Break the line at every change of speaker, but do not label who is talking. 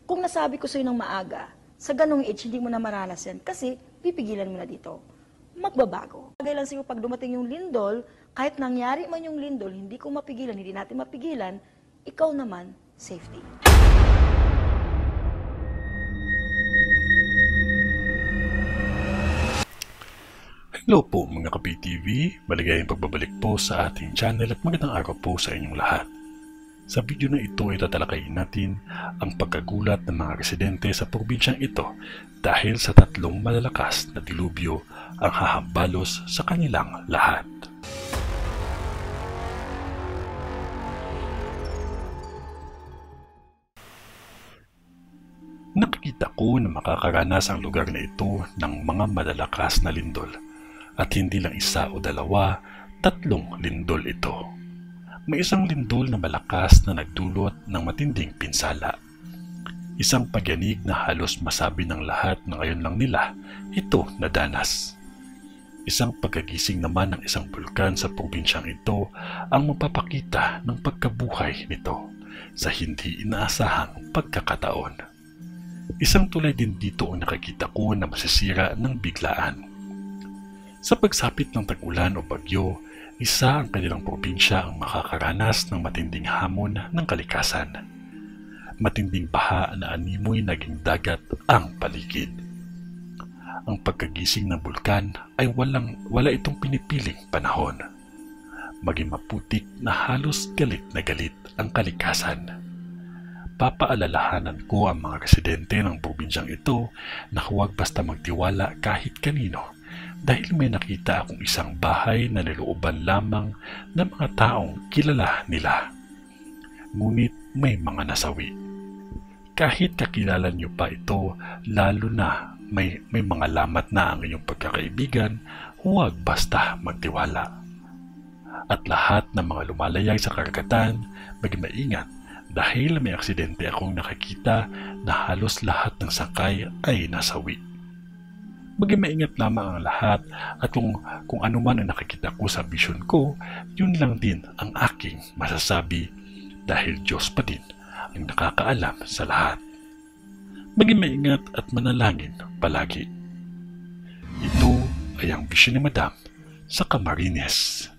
Kung nasabi ko sa'yo ng maaga, sa ganong age, hindi mo na maranas yan kasi pipigilan mo na dito. Magbabago. Bagay lang sa'yo pag dumating yung lindol, kahit nangyari man yung lindol, hindi ko mapigilan, hindi natin mapigilan, ikaw naman, safety.
Hello po mga ka-PTV, maligayang pagbabalik po sa ating channel at magandang araw po sa inyong lahat. Sa video na ito ay tatalakayin natin ang pagkagulat ng mga residente sa probinsyang ito dahil sa tatlong malalakas na dilubyo ang hahambalos sa kanilang lahat. Nakikita ko na makakaranas ang lugar na ito ng mga malalakas na lindol. At hindi lang isa o dalawa, tatlong lindol ito. May isang lindol na malakas na nagdulot ng matinding pinsala. Isang pagyanig na halos masabi ng lahat na ngayon lang nila ito nadanas. Isang pagkagising naman ng isang bulkan sa probinsyang ito ang mapapakita ng pagkabuhay nito sa hindi inaasahang pagkakataon. Isang tulay din dito ang nakikita ko na masisira ng biglaan. Sa pagsapit ng tag-ulan o bagyo, isa ang kanilang probinsya ang makakaranas ng matinding hamon ng kalikasan. Matinding baha na animoy naging dagat ang paligid. Ang pagkagising ng bulkan ay wala itong pinipiling panahon. Maging maputik na halos galit na galit ang kalikasan. Papaalalahanan ko ang mga residente ng probinsyang ito na huwag basta magtiwala kahit kanino. Dahil may nakita akong isang bahay na nilooban lamang ng mga taong kilala nila. Ngunit may mga nasawi. Kahit kakilala niyo pa ito, lalo na may mga lamat na ang inyong pagkakaibigan, huwag basta magtiwala. At lahat ng mga lumalayag sa karagatan, maging maingat dahil may aksidente akong nakakita na halos lahat ng sakay ay nasawi. Maging maingat lamang ang lahat at kung ano man ang nakikita ko sa vision ko, yun lang din ang aking masasabi dahil Diyos pa din ang nakakaalam sa lahat. Maging maingat at manalangin palagi. Ito ay ang vision ni Madam sa Camarines.